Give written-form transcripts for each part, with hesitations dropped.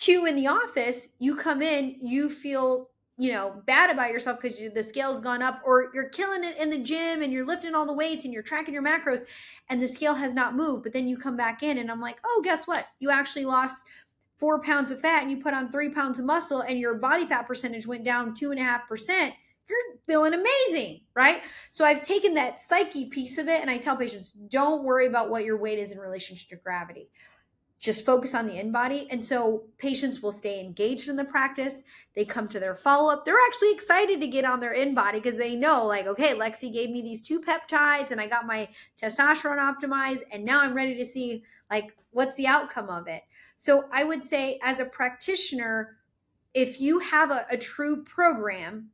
Cue in the office, you come in, you feel, bad about yourself because the scale's gone up, or you're killing it in the gym and you're lifting all the weights and you're tracking your macros and the scale has not moved. But then you come back in and I'm like, oh, guess what? You actually lost 4 pounds of fat and you put on 3 pounds of muscle and your body fat percentage went down 2.5%. You're feeling amazing, right? So I've taken that psyche piece of it and I tell patients, don't worry about what your weight is in relationship to gravity. Just focus on the InBody. And so patients will stay engaged in the practice. They come to their follow-up. They're actually excited to get on their InBody because they know, like, okay, Lexi gave me these 2 peptides and I got my testosterone optimized and now I'm ready to see, like, what's the outcome of it. So I would say, as a practitioner, if you have a true program,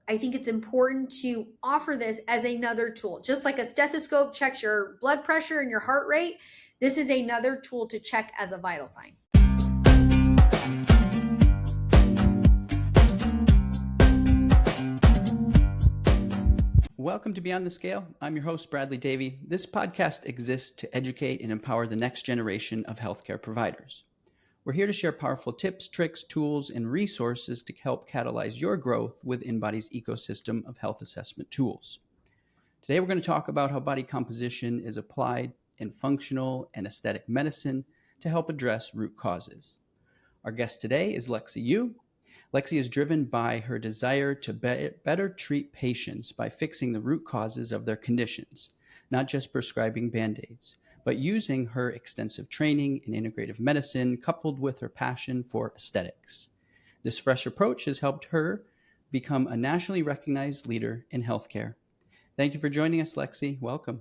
I think it's important to offer this as another tool. Just like a stethoscope checks your blood pressure and your heart rate, this is another tool to check as a vital sign. Welcome to Beyond the Scale. I'm your host, Bradley Davie. This podcast exists to educate and empower the next generation of healthcare providers. We're here to share powerful tips, tricks, tools, and resources to help catalyze your growth with InBody's ecosystem of health assessment tools. Today, we're going to talk about how body composition is applied in functional and aesthetic medicine to help address root causes. Our guest today is Lexi Yoo. Lexi is driven by her desire to better treat patients by fixing the root causes of their conditions, not just prescribing Band-Aids, but using her extensive training in integrative medicine coupled with her passion for aesthetics. This fresh approach has helped her become a nationally recognized leader in healthcare. Thank you for joining us, Lexi. Welcome.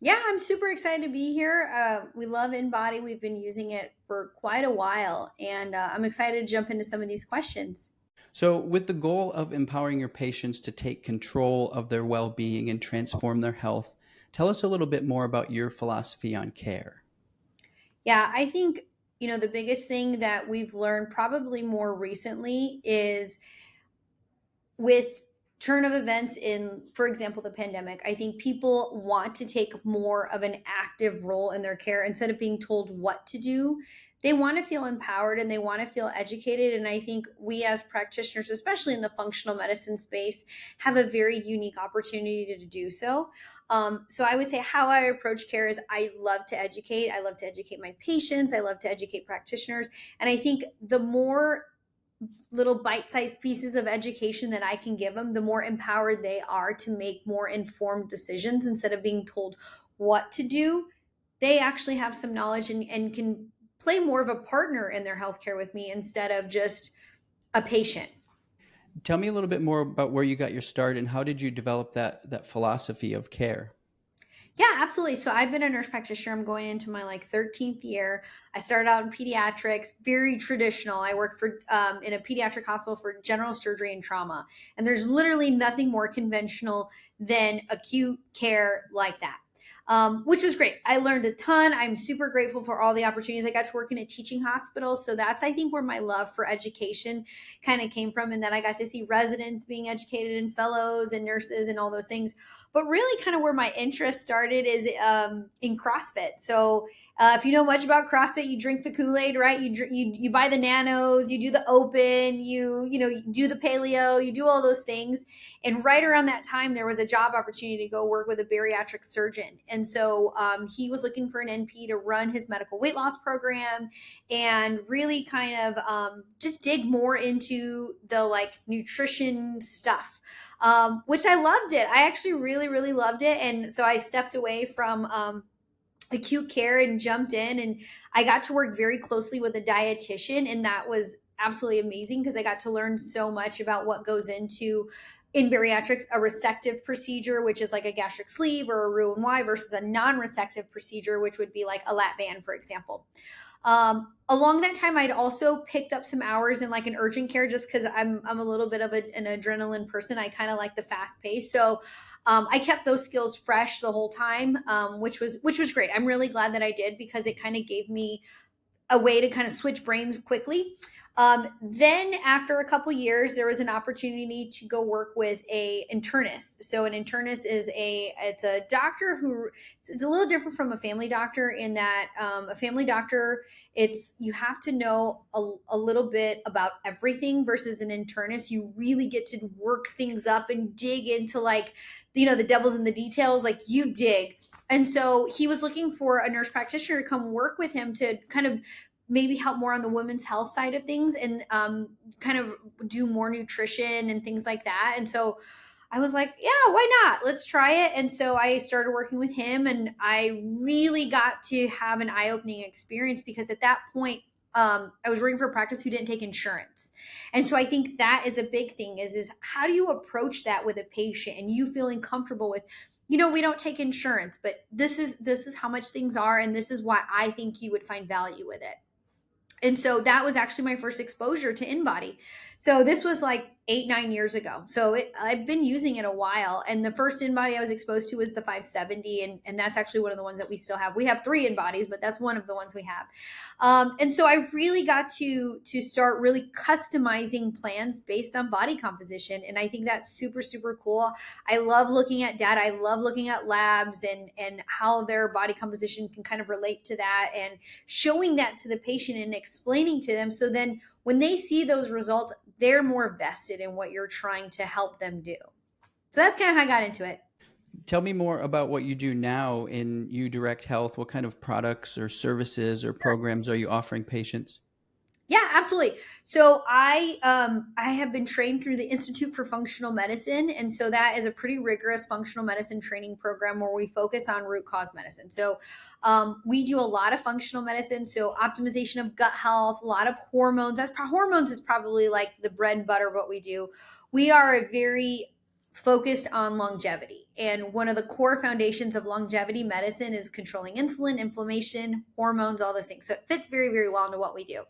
Yeah, I'm super excited to be here. We love InBody. We've been using it for quite a while, and I'm excited to jump into some of these questions. So with the goal of empowering your patients to take control of their well-being and transform their health, tell us a little bit more about your philosophy on care. Yeah, I think, the biggest thing that we've learned probably more recently is with turn of events in, for example, the pandemic, I think people want to take more of an active role in their care instead of being told what to do. They want to feel empowered and they want to feel educated. And I think we as practitioners, especially in the functional medicine space, have a very unique opportunity to do so. So I would say how I approach care is I love to educate. I love to educate my patients. I love to educate practitioners. And I think the more little bite-sized pieces of education that I can give them, the more empowered they are to make more informed decisions instead of being told what to do. They actually have some knowledge and can play more of a partner in their healthcare with me instead of just a patient. Tell me a little bit more about where you got your start and how did you develop that philosophy of care? Yeah, absolutely. So I've been a nurse practitioner. I'm going into my 13th year. I started out in pediatrics, very traditional. I worked for in a pediatric hospital for general surgery and trauma. And there's literally nothing more conventional than acute care like that. Which was great. I learned a ton. I'm super grateful for all the opportunities. I got to work in a teaching hospital. So that's, I think, where my love for education kind of came from. And then I got to see residents being educated and fellows and nurses and all those things. But really kind of where my interest started is in CrossFit. So if you know much about CrossFit, you drink the Kool-Aid, right? You buy the nanos, you do the open, you do the paleo, you do all those things. And right around that time, there was a job opportunity to go work with a bariatric surgeon. And so he was looking for an NP to run his medical weight loss program and really kind of just dig more into the nutrition stuff. Which I loved it. I actually really, really loved it. And so I stepped away from acute care and jumped in, and I got to work very closely with a dietitian. And that was absolutely amazing because I got to learn so much about what goes into, in bariatrics, a resective procedure, which is like a gastric sleeve or a Roux-en-Y, versus a non-resective procedure, which would be like a lat band, for example. Along that time, I'd also picked up some hours in an urgent care just because I'm a little bit of an adrenaline person. I kind of like the fast pace. So I kept those skills fresh the whole time, which was great. I'm really glad that I did because it kind of gave me a way to kind of switch brains quickly. Then after a couple years, there was an opportunity to go work with a internist. So an internist is it's a doctor who it's a little different from a family doctor in that a family doctor it's you have to know a little bit about everything versus an internist you really get to work things up and dig into like the devil's in the details like you dig. And so he was looking for a nurse practitioner to come work with him to kind of maybe help more on the women's health side of things and kind of do more nutrition and things like that. And so I was like, yeah, why not? Let's try it. And so I started working with him, and I really got to have an eye opening experience because at that point, I was working for a practice who didn't take insurance. And so I think that is a big thing is how do you approach that with a patient and you feeling comfortable with, we don't take insurance, but this is how much things are. And this is why I think you would find value with it. And so that was actually my first exposure to InBody. So this was like 8-9 years ago. So I've been using it a while. And the first InBody I was exposed to was the 570. And that's actually one of the ones that we still have. We have 3 InBodies, but that's one of the ones we have. And so I really got to start really customizing plans based on body composition. And I think that's super, super cool. I love looking at data. I love looking at labs and how their body composition can kind of relate to that and showing that to the patient and explaining to them. So then when they see those results, they're more vested in what you're trying to help them do. So that's kind of how I got into it. Tell me more about what you do now in You Direct Health. What kind of products or services or programs are you offering patients? Yeah, absolutely. So I have been trained through the Institute for Functional Medicine, and so that is a pretty rigorous functional medicine training program where we focus on root cause medicine. So we do a lot of functional medicine, so optimization of gut health, a lot of hormones. Hormones is probably like the bread and butter of what we do. We are a very focused on longevity. And one of the core foundations of longevity medicine is controlling insulin, inflammation, hormones, all those things. So it fits very, very well into what we do.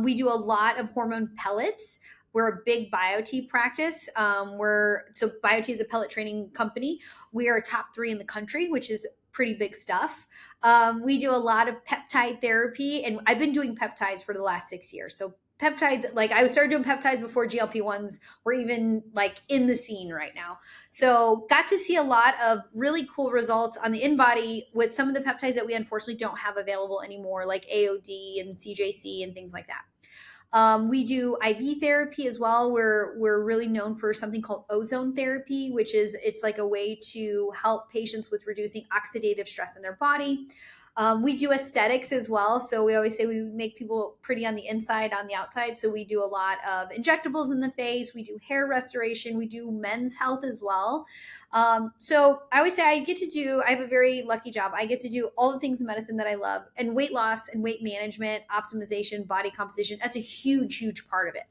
We do a lot of hormone pellets. We're a big BioT practice. So BioT is a pellet training company. We are top 3 in the country, which is pretty big stuff. We do a lot of peptide therapy, and I've been doing peptides for the last 6 years. So peptides, like I started doing peptides before GLP-1s were even like in the scene right now. So got to see a lot of really cool results on the InBody with some of the peptides that we unfortunately don't have available anymore, like AOD and CJC and things like that. We do IV therapy as well. We're really known for something called ozone therapy, which is it's like a way to help patients with reducing oxidative stress in their body. We do aesthetics as well. So we always say we make people pretty on the inside, on the outside. So we do a lot of injectables in the face. We do hair restoration. We do men's health as well. So I always say I have a very lucky job. I get to do all the things in medicine that I love, and weight loss and weight management, optimization, body composition. That's a huge, huge part of it.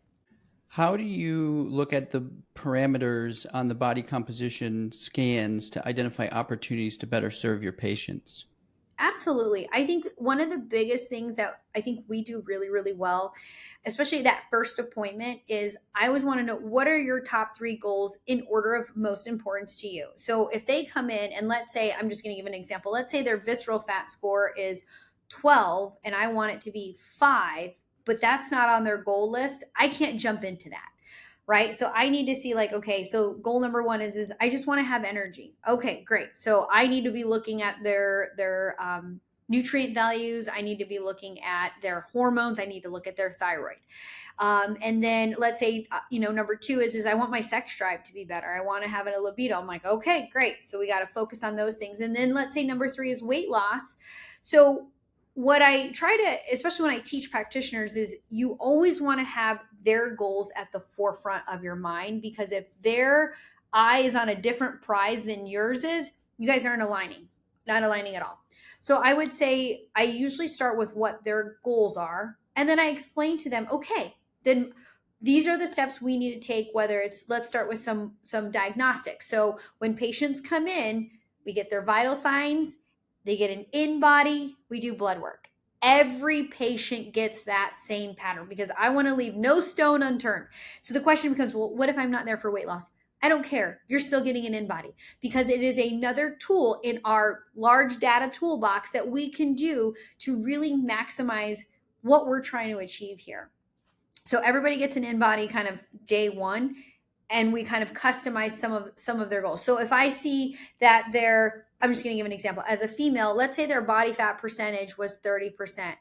How do you look at the parameters on the body composition scans to identify opportunities to better serve your patients? Absolutely. I think one of the biggest things that I think we do really, really well, especially that first appointment, is I always want to know what are your top 3 goals in order of most importance to you. So if they come in and let's say, I'm just going to give an example. Let's say their visceral fat score is 12 and I want it to be 5, but that's not on their goal list. I can't jump into that. Right. So I need to see like, okay, so goal number 1 is I just want to have energy. Okay, great. So I need to be looking at their nutrient values. I need to be looking at their hormones. I need to look at their thyroid. And then let's say, number 2 is I want my sex drive to be better. I want to have a libido. I'm like, okay, great. So we got to focus on those things. And then let's say number 3 is weight loss. So what I try to, especially when I teach practitioners, is you always want to have their goals at the forefront of your mind, because if their eye is on a different prize than yours is, you guys aren't aligning, not aligning at all. So I would say I usually start with what their goals are, and then I explain to them, okay, then these are the steps we need to take, whether it's, let's start with some diagnostics. So when patients come in, we get their vital signs, they get an InBody, we do blood work. Every patient gets that same pattern because I want to leave no stone unturned. So the question becomes, well, what if I'm not there for weight loss? I don't care. You're still getting an InBody because it is another tool in our large data toolbox that we can do to really maximize what we're trying to achieve here. So everybody gets an InBody kind of day one, and we kind of customize some of their goals. So if I see that I'm just going to give an example. As a female, let's say their body fat percentage was 30%.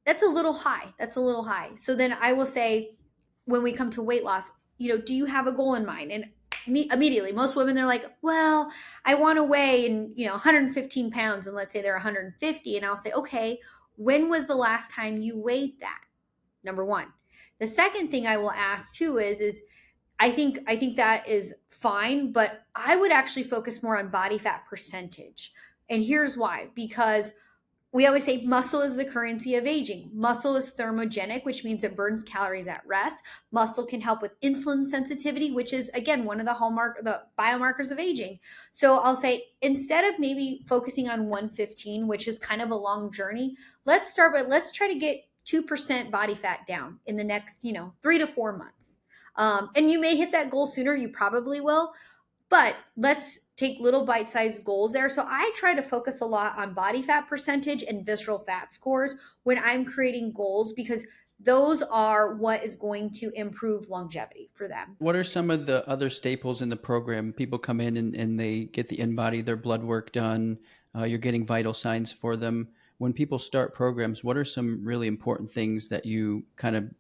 That's a little high. That's a little high. So then I will say, when we come to weight loss, do you have a goal in mind? And immediately, most women, they're like, well, I want to weigh 115 pounds, and let's say they're 150. And I'll say, okay, when was the last time you weighed that? Number one. The second thing I will ask too is I think that is fine, but I would actually focus more on body fat percentage. And here's why. Because we always say muscle is the currency of aging. Muscle is thermogenic, which means it burns calories at rest. Muscle can help with insulin sensitivity, which is, again, one of the biomarkers of aging. So I'll say, instead of maybe focusing on 115, which is kind of a long journey, let's try to get 2% body fat down in the next, 3 to 4 months. And you may hit that goal sooner. You probably will. But let's take little bite-sized goals there. So I try to focus a lot on body fat percentage and visceral fat scores when I'm creating goals, because those are what is going to improve longevity for them. What are some of the other staples in the program? People come in and they get the InBody, their blood work done. You're getting vital signs for them. When people start programs, what are some really important things that you kind of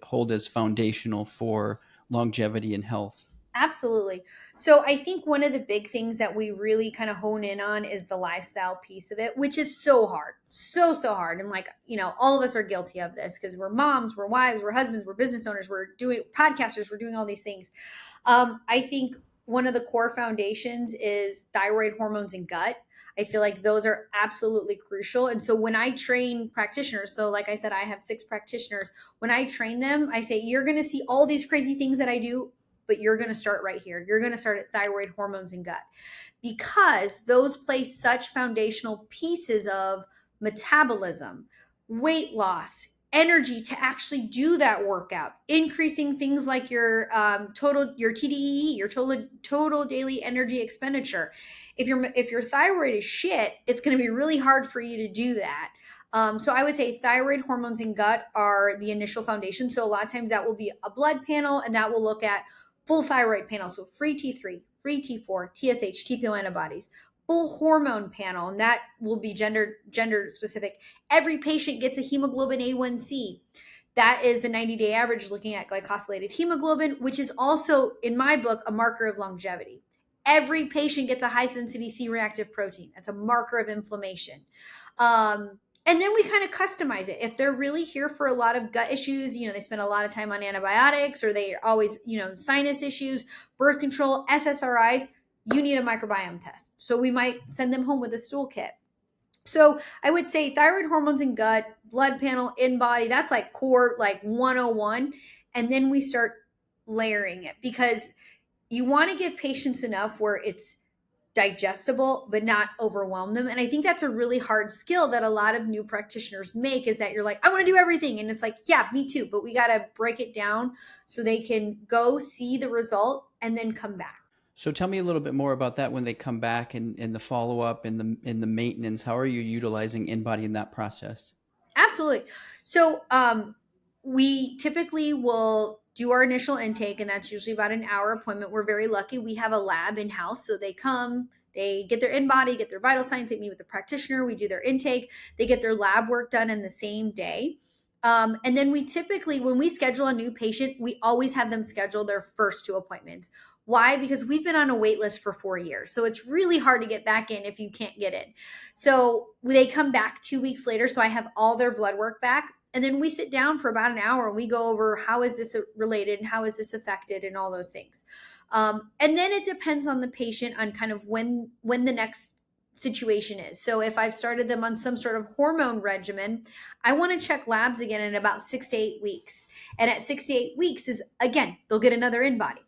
hold as foundational for longevity and health? Absolutely. So I think one of the big things that we really kind of hone in on is the lifestyle piece of it, which is so hard, so hard. And all of us are guilty of this because we're moms, we're wives, we're husbands, we're business owners, we're doing podcasters, we're doing all these things. I think one of the core foundations is thyroid hormones and gut. I feel like those are absolutely crucial. And so when I train practitioners, so like I said, I have 6 practitioners. When I train them, I say, you're going to see all these crazy things that I do, but you're going to start right here. You're going to start at thyroid hormones and gut, because those play such foundational pieces of metabolism, weight loss, energy to actually do that workout, increasing things like your your TDEE, your total daily energy expenditure. If your thyroid is shit, it's going to be really hard for you to do that. So I would say thyroid hormones and gut are the initial foundation. So a lot of times that will be a blood panel, and that will look at full thyroid panel, so free T3, free T4, TSH, TPO antibodies, full hormone panel, and that will be gender specific. Every patient gets a hemoglobin A1C. That is the 90-day average, looking at glycosylated hemoglobin, which is also, in my book, a marker of longevity. Every patient gets a high-sensitivity C-reactive protein. That's a marker of inflammation. And then we kind of customize it. If they're really here for a lot of gut issues, they spend a lot of time on antibiotics, or they always, sinus issues, birth control, SSRIs, you need a microbiome test. So we might send them home with a stool kit. So I would say thyroid hormones and gut, blood panel, InBody, that's like core, like 101. And then we start layering it, because you want to give patients enough where it's digestible but not overwhelm them. And I think that's a really hard skill that a lot of new practitioners make, is that you're like, I want to do everything, and it's like, yeah, me too, but we got to break it down so they can go see the result and then come back. So tell me a little bit more about that when they come back, and the follow-up and the maintenance. How are you utilizing InBody in that process? Absolutely. So we typically will do our initial intake, and that's usually about an hour appointment. We're very lucky. We have a lab in-house. So they come, they get their InBody, get their vital signs, they meet with the practitioner, we do their intake, they get their lab work done in the same day. And then we typically, when we schedule a new patient, we always have them schedule their first 2 appointments. Why? Because we've been on a wait list for 4 years. So it's really hard to get back in if you can't get in. So they come back 2 weeks later. So I have all their blood work back. And then we sit down for about an hour and we go over, how is this related and how is this affected and all those things. And then it depends on the patient on kind of when the next situation is. So if I've started them on some sort of hormone regimen, I want to check labs again in about 6 to 8 weeks. And at 6 to 8 weeks is, again, they'll get another InBody.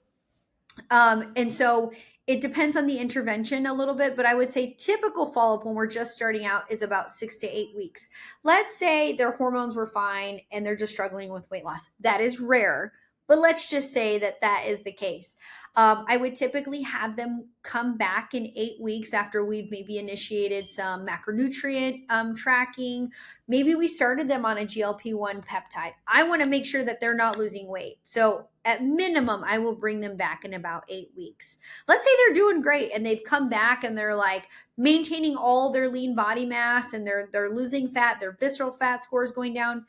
And so it depends on the intervention a little bit, but I would say typical follow-up when we're just starting out is about 6 to 8 weeks. Let's say their hormones were fine and they're just struggling with weight loss. That is rare, But let's just say that that is the case. I would typically have them come back in 8 weeks after we've maybe initiated some macronutrient tracking. Maybe we started them on a GLP-1 peptide. I want to make sure that they're not losing weight. So at minimum, I will bring them back in about 8 weeks. Let's say they're doing great and they've come back and they're like maintaining all their lean body mass and they're losing fat, their visceral fat score is going down.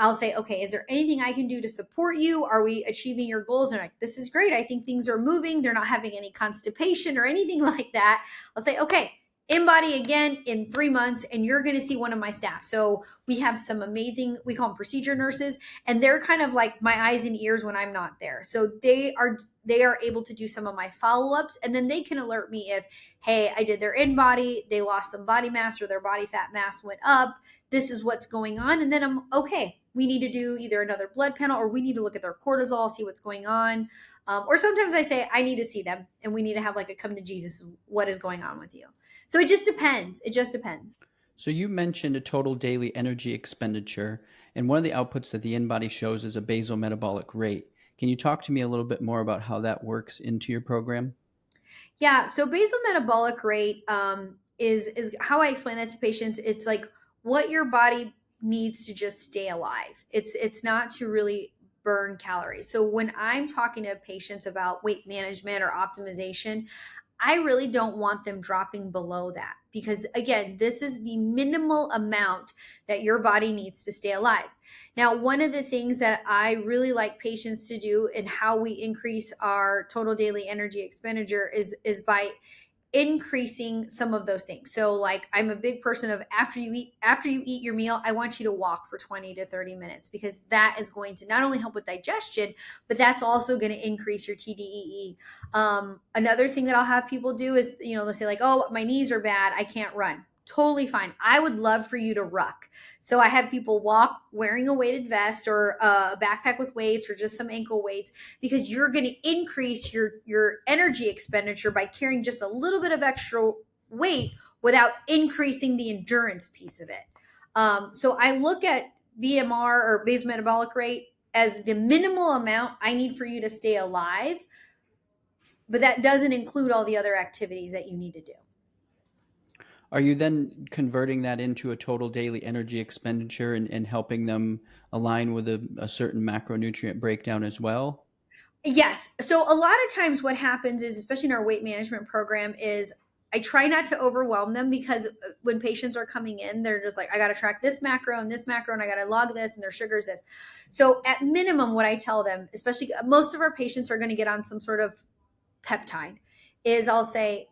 I'll say, okay, is there anything I can do to support you? Are we achieving your goals? And like, this is great. I think things are moving. They're not having any constipation or anything like that. I'll say, okay, InBody again in 3 months, and you're going to see one of my staff. So we have some amazing, we call them procedure nurses, and they're kind of like my eyes and ears when I'm not there. So they are able to do some of my follow-ups, and then they can alert me if, hey, I did their InBody, they lost some body mass or their body fat mass went up. This is what's going on. And then I'm okay. We need to do either another blood panel or we need to look at their cortisol, see what's going on. Or sometimes I say, I need to see them and we need to have like a come to Jesus. What is going on with you? So it just depends. It just depends. So you mentioned a total daily energy expenditure, and one of the outputs that the InBody shows is a basal metabolic rate. Can you talk to me a little bit more about how that works into your program? Yeah. So basal metabolic rate is how I explain that to patients. It's like what your body needs to just stay alive. It's not to really burn calories. So when I'm talking to patients about weight management or optimization, I really don't want them dropping below that because, again, this is the minimal amount that your body needs to stay alive. Now, one of the things that I really like patients to do and how we increase our total daily energy expenditure is by increasing some of those things. So like I'm a big person of after you eat your meal, I want you to walk for 20 to 30 minutes because that is going to not only help with digestion, but that's also going to increase your TDEE. Another thing that I'll have people do is, they'll say like, oh, my knees are bad, I can't run. Totally fine. I would love for you to ruck. So I have people walk wearing a weighted vest or a backpack with weights or just some ankle weights because you're going to increase your energy expenditure by carrying just a little bit of extra weight without increasing the endurance piece of it. So I look at BMR or basal metabolic rate as the minimal amount I need for you to stay alive, but that doesn't include all the other activities that you need to do. Are you then converting that into a total daily energy expenditure and helping them align with a certain macronutrient breakdown as well? Yes. So a lot of times what happens is, especially in our weight management program, is I try not to overwhelm them because when patients are coming in, they're just like, I got to track this macro and I got to log this and their sugar's this. So at minimum, what I tell them, especially most of our patients are going to get on some sort of peptide, is I'll say,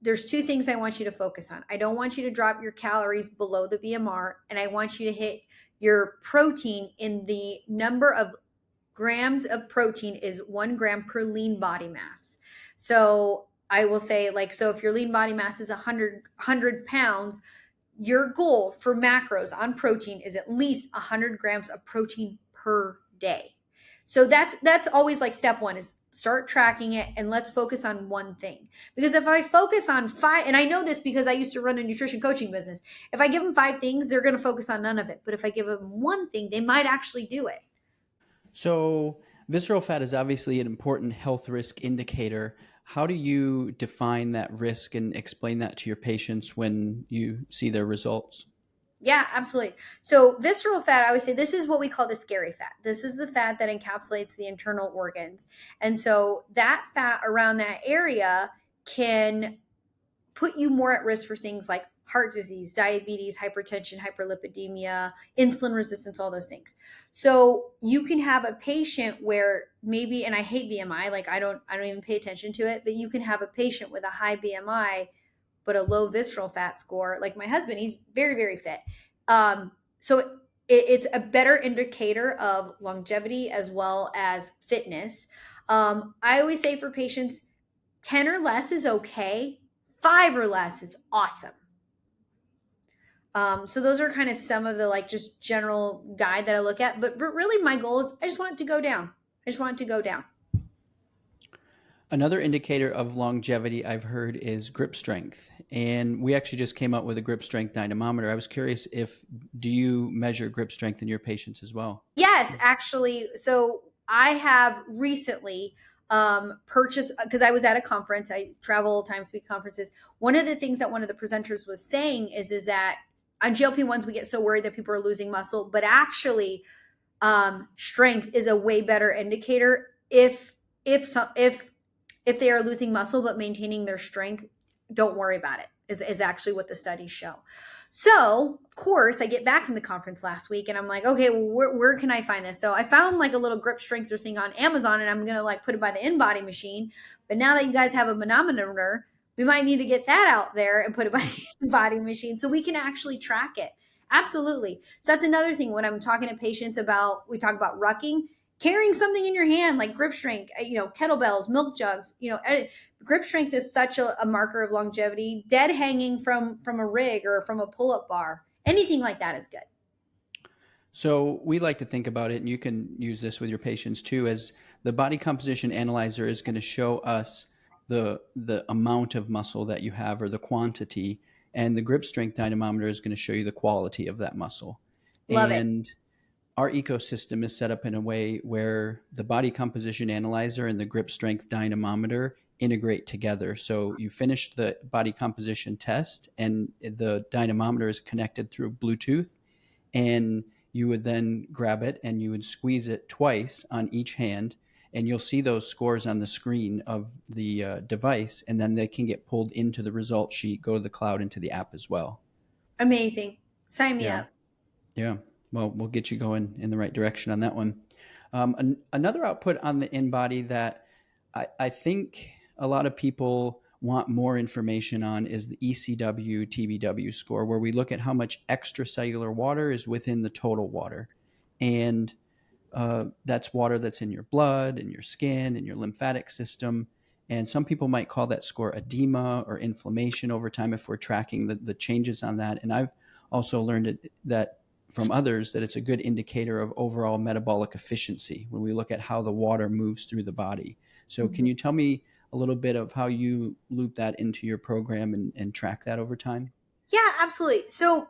there's two things I want you to focus on. I don't want you to drop your calories below the BMR, and I want you to hit your protein in the number of grams of protein is 1 gram per lean body mass. So I will say, like, so if your lean body mass is 100 pounds, your goal for macros on protein is at least 100 grams of protein per day. So that's always like step one is start tracking it and let's focus on one thing. Because if I focus on five, and I know this because I used to run a nutrition coaching business, if I give them 5 things, they're going to focus on none of it. But if I give them one thing, they might actually do it. So, visceral fat is obviously an important health risk indicator. How do you define that risk and explain that to your patients when you see their results? Yeah, absolutely. So visceral fat, I always say this is what we call the scary fat. This is the fat that encapsulates the internal organs. And so that fat around that area can put you more at risk for things like heart disease, diabetes, hypertension, hyperlipidemia, insulin resistance, all those things. So you can have a patient where maybe, and I hate BMI, like I don't even pay attention to it, but you can have a patient with a high BMI but a low visceral fat score. Like my husband, he's very, very fit. So it's a better indicator of longevity as well as fitness. I always say for patients, 10 or less is okay. 5 or less is awesome. So those are kind of some of the like just general guide that I look at. But really my goal is I just want it to go down. I just want it to go down. Another indicator of longevity I've heard is grip strength. And we actually just came up with a grip strength dynamometer. I was curious do you measure grip strength in your patients as well? Yes, actually. So I have recently purchased, because I was at a conference, I travel all the time, speak conferences. One of the things that one of the presenters was saying is that on GLP-1s, we get so worried that people are losing muscle, but actually strength is a way better indicator if some if they are losing muscle but maintaining their strength. Don't worry about it, is actually what the studies show. So of course I get back from the conference last week and I'm like, okay, well, where can I find this? So I found like a little grip strengthener thing on Amazon, and I'm gonna like put it by the InBody machine. But now that you guys have a manometer, we might need to get that out there and put it by the InBody machine so we can actually track it. Absolutely. So that's another thing when I'm talking to patients about, we talk about rucking, carrying something in your hand like grip strength, kettlebells, milk jugs, grip strength is such a marker of longevity. Dead hanging from a rig or from a pull-up bar, anything like that is good. So we like to think about it, and you can use this with your patients too, as the body composition analyzer is going to show us the amount of muscle that you have or the quantity, and the grip strength dynamometer is going to show you the quality of that muscle. Love it. And our ecosystem is set up in a way where the body composition analyzer and the grip strength dynamometer integrate together. So you finish the body composition test and the dynamometer is connected through Bluetooth, and you would then grab it and you would squeeze it twice on each hand, and you'll see those scores on the screen of the device, and then they can get pulled into the result sheet, go to the cloud, into the app as well. Amazing. Sign me Yeah. up. Yeah. Well, we'll get you going in the right direction on that one. Another output on the InBody that I think a lot of people want more information on is the ECW TBW score, where we look at how much extracellular water is within the total water. And that's water that's in your blood, in your skin, in your lymphatic system. And some people might call that score edema or inflammation over time if we're tracking the changes on that. And I've also learned that from others that it's a good indicator of overall metabolic efficiency when we look at how the water moves through the body. So can you tell me a little bit of how you loop that into your program and track that over time? Yeah, absolutely. So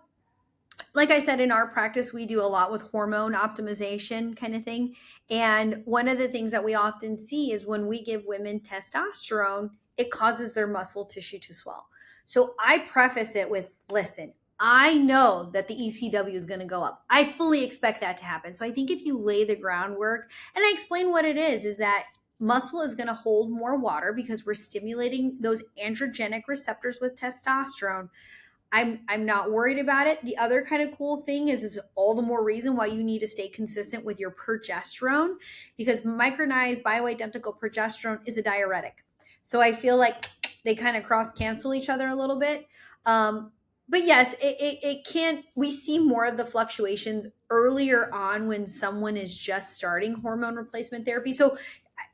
like I said, in our practice, we do a lot with hormone optimization kind of thing. And one of the things that we often see is when we give women testosterone, it causes their muscle tissue to swell. So I preface it with, listen, I know that the ECW is going to go up. I fully expect that to happen. So I think if you lay the groundwork, and I explain what it is that muscle is going to hold more water because we're stimulating those androgenic receptors with testosterone. I'm not worried about it. The other kind of cool thing is all the more reason why you need to stay consistent with your progesterone, because micronized bioidentical progesterone is a diuretic. So I feel like they kind of cross cancel each other a little bit. But yes, it can, we see more of the fluctuations earlier on when someone is just starting hormone replacement therapy. So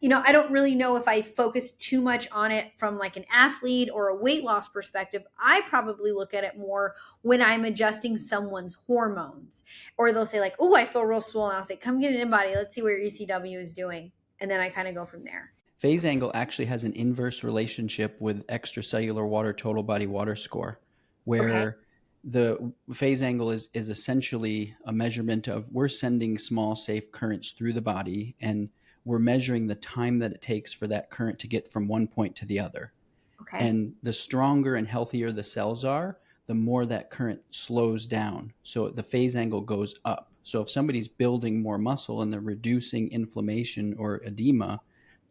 I don't really know if I focus too much on it from like an athlete or a weight loss perspective. I probably look at it more when I'm adjusting someone's hormones, or they'll say like, oh, I feel real swollen. I'll say, come get an InBody. Let's see what your ECW is doing. And then I kind of go from there. Phase angle actually has an inverse relationship with extracellular water total body water score, Okay. where the phase angle is essentially a measurement of, we're sending small safe currents through the body, and we're measuring the time that it takes for that current to get from one point to the other. Okay. And the stronger and healthier the cells are, the more that current slows down. So the phase angle goes up. So if somebody's building more muscle and they're reducing inflammation or edema,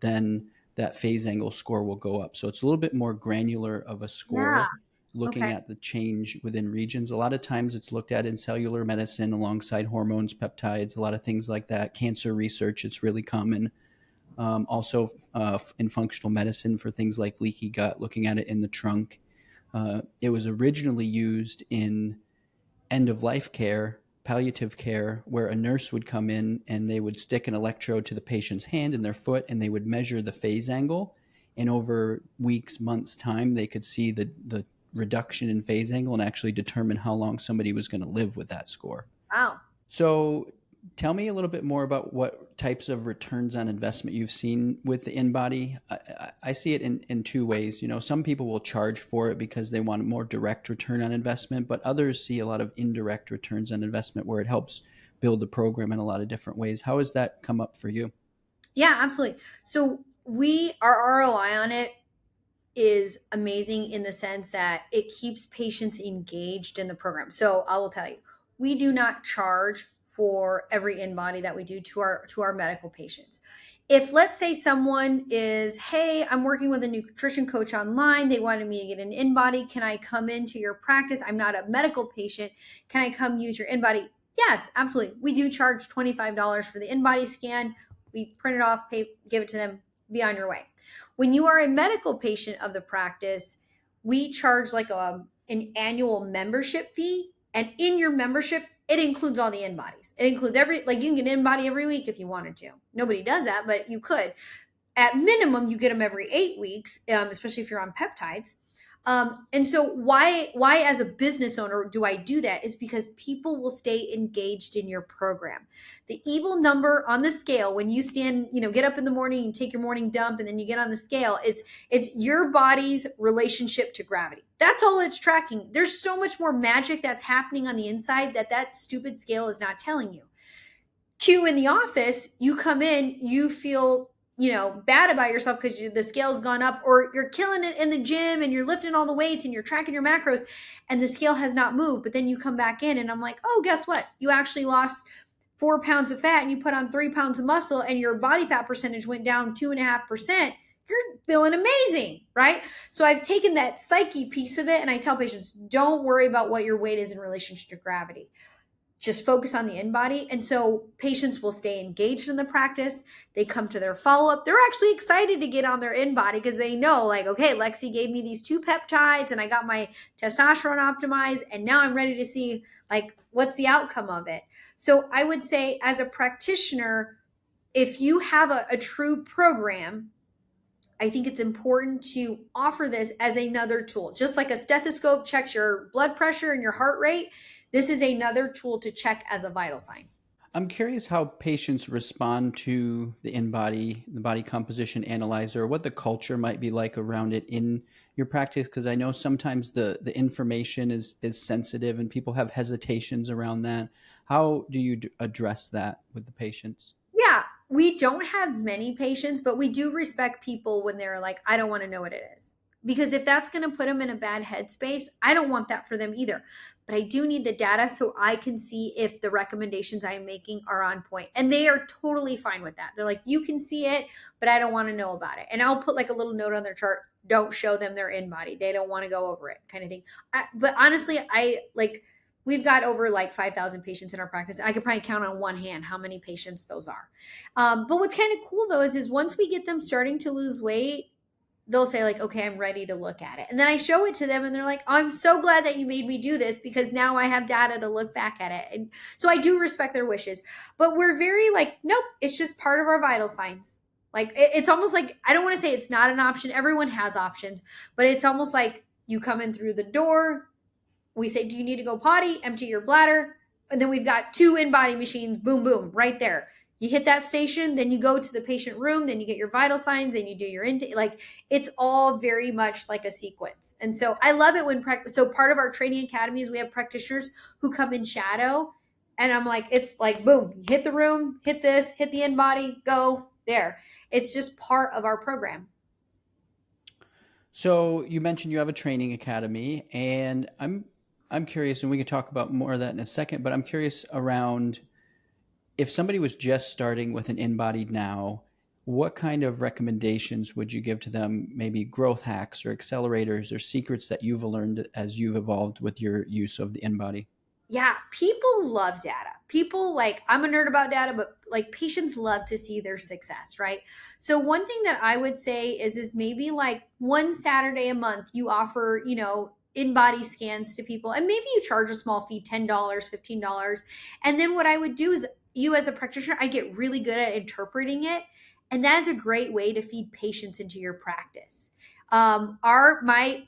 then that phase angle score will go up. So it's a little bit more granular of a Yeah. score, looking Okay. at the change within regions. A lot of times it's looked at in cellular medicine alongside hormones, peptides, a lot of things like that. Cancer research, it's really common. Also in functional medicine for things like leaky gut, looking at it in the trunk. It was originally used in end of life care, palliative care, where a nurse would come in and they would stick an electrode to the patient's hand and their foot, and they would measure the phase angle. And over weeks, months' time, they could see the reduction in phase angle and actually determine how long somebody was going to live with that score. Wow. So tell me a little bit more about what types of returns on investment you've seen with the InBody. I see it in two ways. Some people will charge for it because they want a more direct return on investment, but others see a lot of indirect returns on investment where it helps build the program in a lot of different ways. How has that come up for you? Yeah, absolutely. So our ROI on it is amazing in the sense that it keeps patients engaged in the program. So I will tell you, we do not charge for every InBody that we do to our medical patients. If let's say someone is, hey, I'm working with a nutrition coach online, they wanted me to get an InBody, can I come into your practice? I'm not a medical patient. Can I come use your InBody? Yes, absolutely. We do charge $25 for the InBody scan. We print it off, pay, give it to them, be on your way. When you are a medical patient of the practice, we charge like an annual membership fee. And in your membership, it includes all the InBodies. It includes like you can get an InBody every week if you wanted to. Nobody does that, but you could. At minimum, you get them every 8 weeks, especially if you're on peptides. And so why as a business owner do I do that is because people will stay engaged in your program. The evil number on the scale when you stand, get up in the morning, you take your morning dump, and then you get on the scale, it's your body's relationship to gravity. That's all it's tracking. There's so much more magic that's happening on the inside that stupid scale is not telling you. Q in the office, you come in, you feel bad about yourself because the scale's gone up, or you're killing it in the gym and you're lifting all the weights and you're tracking your macros and the scale has not moved. But then you come back in and I'm like, oh, guess what? You actually lost 4 pounds of fat and you put on 3 pounds of muscle and your body fat percentage went down 2.5%. You're feeling amazing, right? So I've taken that psyche piece of it and I tell patients, don't worry about what your weight is in relationship to gravity. Just focus on the InBody. And so patients will stay engaged in the practice. They come to their follow-up. They're actually excited to get on their InBody because they know, like, okay, Lexi gave me these 2 peptides and I got my testosterone optimized and now I'm ready to see like what's the outcome of it. So I would say as a practitioner, if you have a true program, I think it's important to offer this as another tool. Just like a stethoscope checks your blood pressure and your heart rate, this is another tool to check as a vital sign. I'm curious how patients respond to the InBody, the body composition analyzer, what the culture might be like around it in your practice, because I know sometimes the information is sensitive and people have hesitations around that. How do you address that with the patients? Yeah, we don't have many patients, but we do respect people when they're like, I don't want to know what it is. Because if that's going to put them in a bad headspace, I don't want that for them either. But I do need the data so I can see if the recommendations I'm making are on point. And they are totally fine with that. They're like, you can see it, but I don't want to know about it. And I'll put like a little note on their chart. Don't show them their InBody. They don't want to go over it, kind of thing. But honestly, we've got over like 5,000 patients in our practice. I could probably count on one hand how many patients those are. But what's kind of cool though is once we get them starting to lose weight, they'll say like, okay, I'm ready to look at it. And then I show it to them and they're like, oh, I'm so glad that you made me do this because now I have data to look back at it. And so I do respect their wishes, but we're very like, nope, it's just part of our vital signs. Like it's almost like, I don't want to say it's not an option. Everyone has options, but it's almost like you come in through the door. We say, do you need to go potty? Empty your bladder. And then we've got 2 InBody machines, boom, boom, right there. You hit that station, then you go to the patient room, then you get your vital signs, then you do your intake. Like it's all very much like a sequence. And so I love it when so part of our training academy is we have practitioners who come in shadow. And I'm like, it's like, boom, hit the room, hit this, hit the InBody, go there. It's just part of our program. So you mentioned you have a training academy, and I'm curious, and we can talk about more of that in a second, but I'm curious around if somebody was just starting with an InBody now, what kind of recommendations would you give to them? Maybe growth hacks or accelerators or secrets that you've learned as you've evolved with your use of the InBody? Yeah, people love data. People like, I'm a nerd about data, but like patients love to see their success, right? So one thing that I would say is maybe like one Saturday a month you offer, InBody scans to people, and maybe you charge a small fee, $10, $15. And then what I would do is, you as a practitioner, I get really good at interpreting it. And that is a great way to feed patients into your practice. My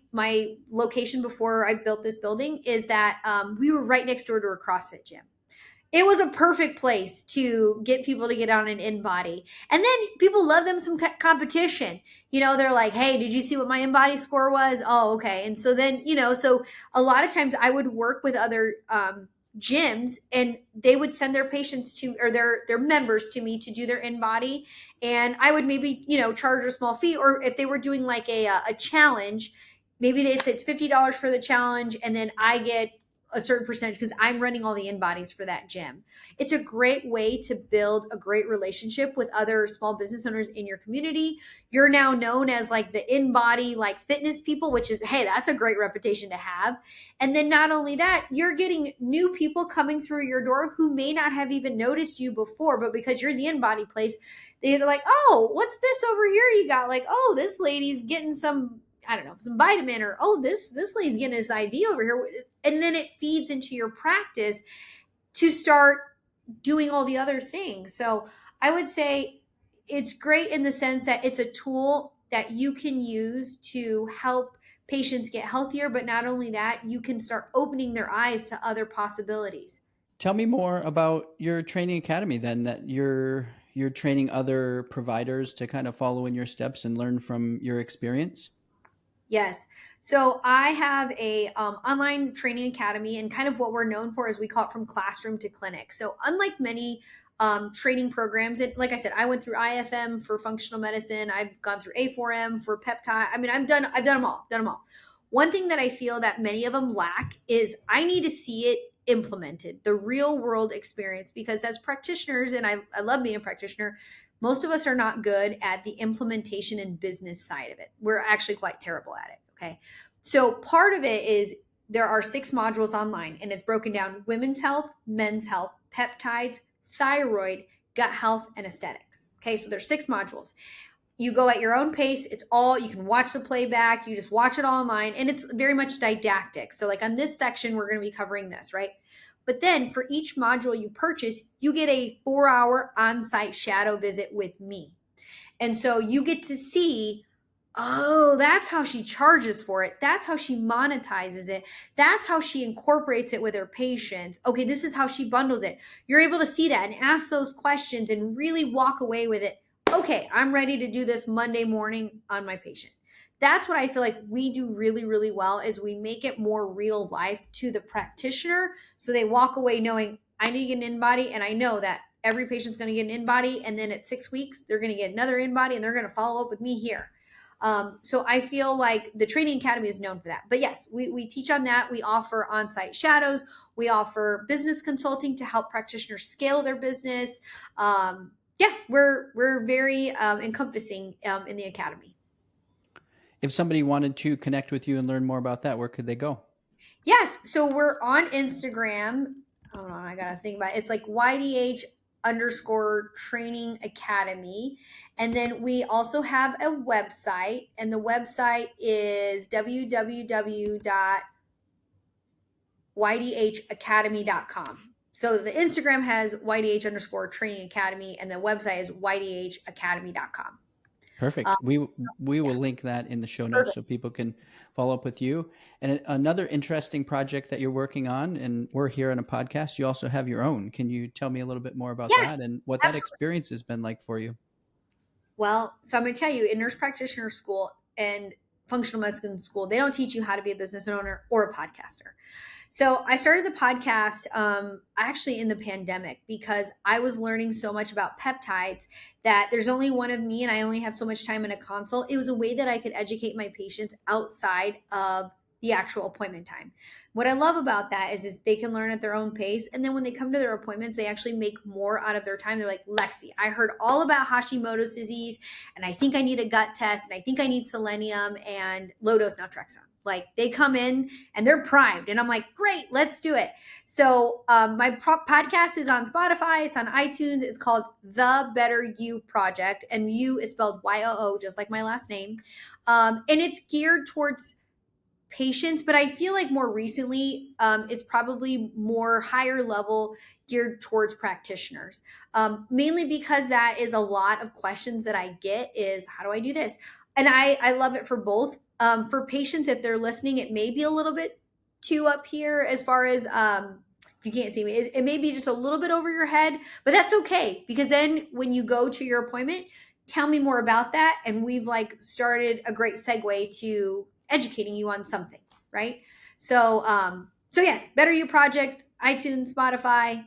location before I built this building is that we were right next door to a CrossFit gym. It was a perfect place to get people to get on an InBody. And then people love them some competition. They're like, hey, did you see what my InBody score was? Oh, okay. And so then, so a lot of times I would work with other gyms, and they would send their patients to, or their members to me to do their InBody, and I would maybe, charge a small fee. Or if they were doing like a challenge, maybe they'd say it's $50 for the challenge, and then I get a certain percentage because I'm running all the InBodies for that gym. It's a great way to build a great relationship with other small business owners in your community. You're now known as like the InBody like fitness people, which is, hey, that's a great reputation to have. And then not only that, you're getting new people coming through your door who may not have even noticed you before, but because you're the InBody place, they're like, oh, what's this over here you got? Like, oh, this lady's getting some, I don't know, some vitamin, or oh, this lady's getting this IV over here. And then it feeds into your practice to start doing all the other things. So I would say it's great in the sense that it's a tool that you can use to help patients get healthier. But not only that, you can start opening their eyes to other possibilities. Tell me more about your training academy then, that you're training other providers to kind of follow in your steps and learn from your experience. Yes. So I have a online training academy, and kind of what we're known for is we call it from classroom to clinic. So unlike many training programs, and like I said, I went through IFM for functional medicine. I've gone through A4M for peptide. I mean, I've done them all. Done them all. One thing that I feel that many of them lack is I need to see it implemented, the real world experience, because as practitioners, and I love being a practitioner, most of us are not good at the implementation and business side of it. We're actually quite terrible at it. Okay. So part of it is there are 6 modules online, and it's broken down: women's health, men's health, peptides, thyroid, gut health, and aesthetics. Okay. So there's 6 modules. You go at your own pace. It's all, you can watch the playback. You just watch it all online, and it's very much didactic. So like on this section, we're going to be covering this, right? But then for each module you purchase, you get a 4-hour on-site shadow visit with me. And so you get to see, oh, that's how she charges for it. That's how she monetizes it. That's how she incorporates it with her patients. Okay, this is how she bundles it. You're able to see that and ask those questions and really walk away with it. Okay, I'm ready to do this Monday morning on my patient. That's what I feel like we do really, really well, is we make it more real life to the practitioner. So they walk away knowing, I need to get an InBody, and I know that every patient's going to get an InBody, and then at 6 weeks, they're going to get another InBody, and they're going to follow up with me here. So I feel like the Training Academy is known for that. But yes, we teach on that. We offer on-site shadows. We offer business consulting to help practitioners scale their business. Yeah, we're very encompassing in the academy. If somebody wanted to connect with you and learn more about that, where could they go? Yes. So we're on Instagram. Hold on, I gotta think about it. It's like YDH_training academy. And then we also have a website, and the website is www.ydhacademy.com. So the Instagram has YDH_training academy, and the website is ydhacademy.com. Perfect. We will link that in the show notes so people can follow up with you. And another interesting project that you're working on, and we're here on a podcast, you also have your own. Can you tell me a little bit more about that and what that experience has been like for you? Well, so I'm going to tell you, in nurse practitioner school and functional medicine school, they don't teach you how to be a business owner or a podcaster. So I started the podcast actually in the pandemic, because I was learning so much about peptides that there's only one of me and I only have so much time in a consult. It was a way that I could educate my patients outside of the actual appointment time. What I love about that is they can learn at their own pace. And then when they come to their appointments, they actually make more out of their time. They're like, Lexi, I heard all about Hashimoto's disease, and I think I need a gut test, and I think I need selenium and low dose naltrexone. Like, they come in and they're primed, and I'm like, great, let's do it. So my podcast is on Spotify. It's on iTunes. It's called The Better You Project, and you is spelled YOO, just like my last name. And it's geared towards patients, but I feel like more recently, it's probably more higher level, geared towards practitioners, mainly because that is a lot of questions that I get is, how do I do this? And I love it for both. For patients, if they're listening, it may be a little bit too up here as far as, if you can't see me, it may be just a little bit over your head, but that's okay, because then when you go to your appointment, tell me more about that. And we've like started a great segue to educating you on something, right? So yes, Better You Project, iTunes, Spotify,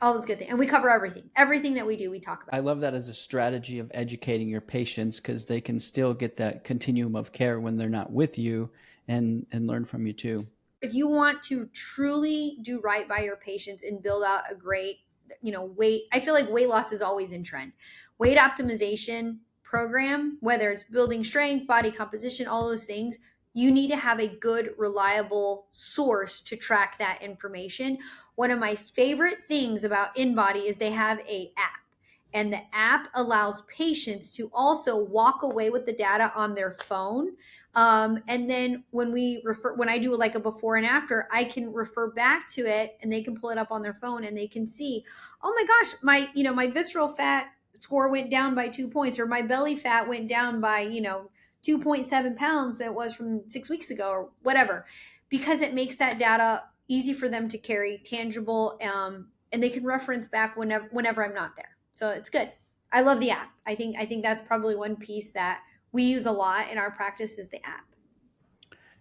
all those good things. And we cover everything that we do, we talk about. I love that as a strategy of educating your patients, because they can still get that continuum of care when they're not with you, and learn from you too. If you want to truly do right by your patients and build out a great, weight, I feel like weight loss is always in trend. Weight optimization program, whether it's building strength, body composition, all those things, you need to have a good, reliable source to track that information. One of my favorite things about InBody is they have a app. And the app allows patients to also walk away with the data on their phone, and then when I do like a before and after, I can refer back to it and they can pull it up on their phone and they can see, oh my gosh, my visceral fat score went down by 2 points, or my belly fat went down by, 2.7 pounds that was from 6 weeks ago, or whatever, because it makes that data easy for them to carry, tangible, and they can reference back whenever I'm not there. So it's good. I love the app. I think that's probably one piece that we use a lot in our practice is the app.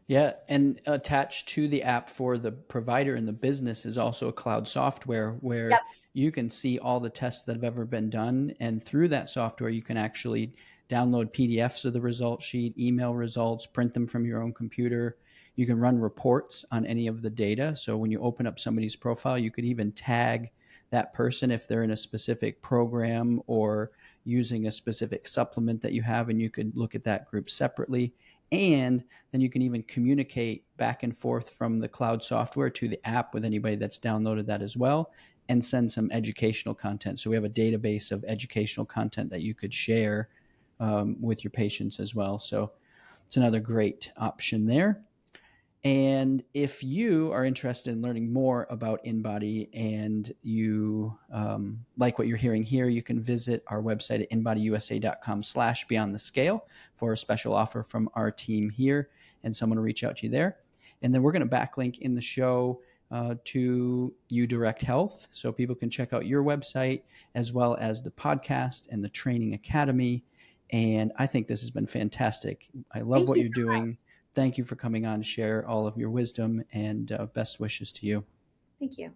Yeah, and attached to the app for the provider and the business is also a cloud software Yep. where you can see all the tests that have ever been done. And through that software, you can actually download PDFs of the result sheet, email results, print them from your own computer. You can run reports on any of the data. So when you open up somebody's profile, you could even tag that person if they're in a specific program or using a specific supplement that you have, and you could look at that group separately. And then you can even communicate back and forth from the cloud software to the app with anybody that's downloaded that as well, and send some educational content. So we have a database of educational content that you could share with your patients as well. So it's another great option there. And if you are interested in learning more about InBody and you like what you're hearing here, you can visit our website at inbodyusa.com/beyond the scale for a special offer from our team here, and someone will reach out to you there. And then we're going to backlink in the show to You Direct Health, so people can check out your website as well as the podcast and the training academy. And I think this has been fantastic. I love Thank what you you're so much. doing. Thank you for coming on to share all of your wisdom, and best wishes to you. Thank you.